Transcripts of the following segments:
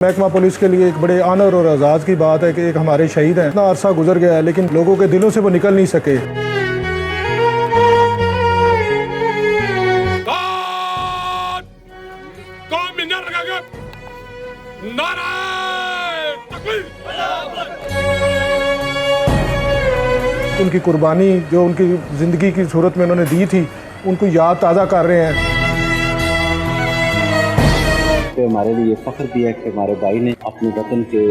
महकमा पुलिस के लिए एक बड़े ऑनर और एजाज़ की बात है कि एक हमारे शहीद हैं। इतना अरसा गुजर गया है लेकिन लोगों के दिलों से वो निकल नहीं सके। उनकी कुर्बानी जो उनकी ज़िंदगी की सूरत में उन्होंने दी थी, उनको याद ताज़ा कर रहे हैं। तो हमारे लिए फ़ख्र भी है कि हमारे भाई ने अपने वतन के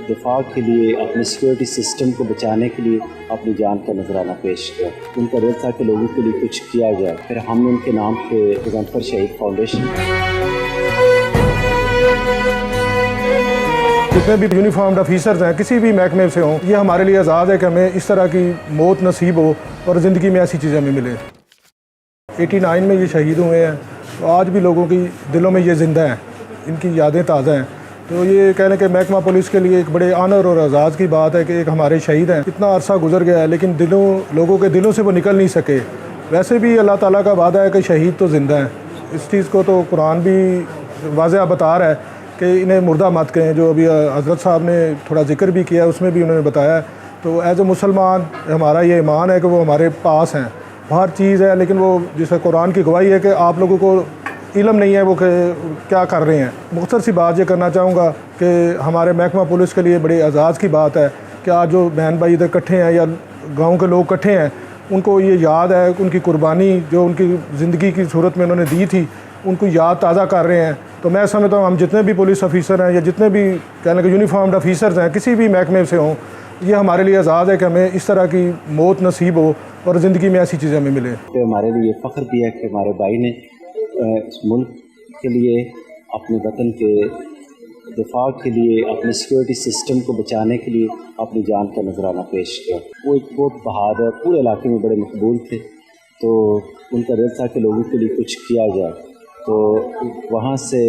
दिफा के लिए, अपने सिक्योरिटी सिस्टम को बचाने के लिए अपनी जान का नजराना पेश किया। उनका दिल था कि लोगों के लिए कुछ किया जाए। फिर हमने उनके नाम पे गजनफर शहीद फाउंडेशन, जितने भी यूनिफॉर्म्ड ऑफिसर्स हैं किसी भी महकमे से हों, ये हमारे लिए आज़ाद है कि हमें इस तरह की मौत नसीब हो और ज़िंदगी में ऐसी चीज़ें हमें मिले। 89 में ये शहीद हुए हैं, तो आज भी लोगों की दिलों में ये ज़िंदा हैं, इनकी यादें ताज़ा हैं। तो ये कहने के महकमा पुलिस के लिए एक बड़े ऑनर और एजाज़ की बात है कि एक हमारे शहीद हैं। इतना अरसा गुजर गया है लेकिन लोगों के दिलों से वो निकल नहीं सके। वैसे भी अल्लाह ताला का वादा है कि शहीद तो ज़िंदा हैं। इस चीज़ को तो कुरान भी वाज़ह बता रहा है कि इन्हें मुर्दा मत कहें। जो अभी हज़रत साहब ने थोड़ा जिक्र भी किया, उसमें भी उन्होंने बताया है। तो एज़ ए मुसलमान हमारा ये ईमान है कि वो हमारे पास हैं, हर चीज़ है, लेकिन वो जिसे कुरान की गवाही है कि आप लोगों को इल्म नहीं है वो क्या कर रहे हैं। मुख्तसर सी बात ये करना चाहूँगा कि हमारे महकमा पुलिस के लिए बड़ी एजाज़ की बात है कि आज जो बहन भाई इधर इकट्ठे हैं या गांव के लोग इकट्ठे हैं, उनको ये याद है कि उनकी कुर्बानी जो उनकी ज़िंदगी की सूरत में उन्होंने दी थी, उनको याद ताज़ा कर रहे हैं। तो मैं समझता हूँ हम जितने भी पुलिस ऑफिसर हैं या जितने भी कहने के यूनिफॉर्म्ड ऑफिसर्स हैं किसी भी महकमे से हों, ये हमारे लिए आज़ाद है कि हमें इस तरह की मौत नसीब हो और ज़िंदगी में ऐसी चीज़ें हमें मिले। तो हमारे लिए फ़ख्र भी है कि हमारे भाई ने इस मुल्क के लिए, अपने वतन के दिफा के लिए, अपने सिक्योरिटी सिस्टम को बचाने के लिए अपनी जान का नजराना पेश किया। वो एक बहुत बहादुर, पूरे इलाके में बड़े मकबूल थे। तो उनका दिल था कि लोगों के लिए कुछ किया जाए। तो वहाँ से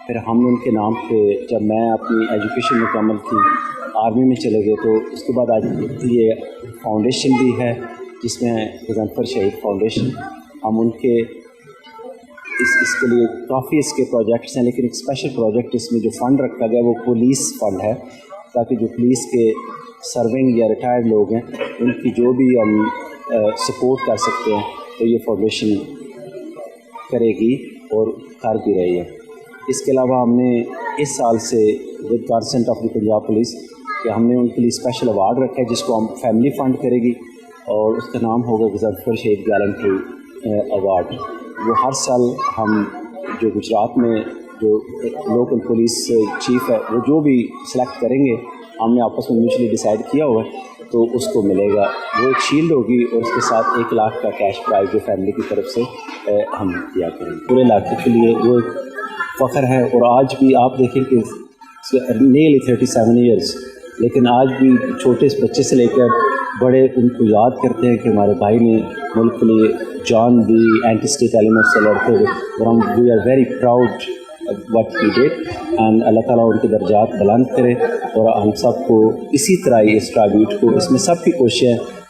फिर हमने उनके नाम पे, जब मैं अपनी एजुकेशन मुकम्मल की, आर्मी में चले गए, तो उसके बाद आज ये फाउंडेशन भी है जिसमें गजनफर शहीद फाउंडेशन, हम उनके इसके लिए काफ़ी इसके प्रोजेक्ट्स हैं, लेकिन एक स्पेशल प्रोजेक्ट इसमें जो फ़ंड रखा गया वो पुलिस फ़ंड है, ताकि जो पुलिस के सर्विंग या रिटायर्ड लोग हैं उनकी जो भी हम सपोर्ट कर सकते हैं तो ये फाउंडेशन करेगी और कर भी रही है। इसके अलावा हमने इस साल से with consent of the Punjab police कि हमने उनके लिए स्पेशल अवार्ड रखा है जिसको हम फैमिली फ़ंड करेगी और उसका नाम होगा गजनफर शहीद गैलेंट्री अवार्ड। वो हर साल हम जो गुजरात में जो लोकल पुलिस चीफ है वो जो भी सिलेक्ट करेंगे, हमने आपस में म्यूचुअली डिसाइड किया हुआ है, तो उसको मिलेगा। वो एक शील्ड होगी और उसके साथ 1 लाख का कैश प्राइज़ जो फैमिली की तरफ से हम दिया करेंगे। पूरे इलाके के लिए वो एक फ़ख्र है। और आज भी आप देखें कि नियरली 37 ईयर्स, लेकिन आज भी छोटे बच्चे से लेकर बड़े उनको याद करते हैं कि हमारे भाई ने मुल्क के लिए जान दी, एंटी स्टेट एलिमेंट से लड़ते हुए, और हम we are very proud what he did. And Allah ताला उनके दर्जात बुलंद करे और हम सबको इसी तरह इस ट्राइब्यूट को, इसमें सबकी कोशिशें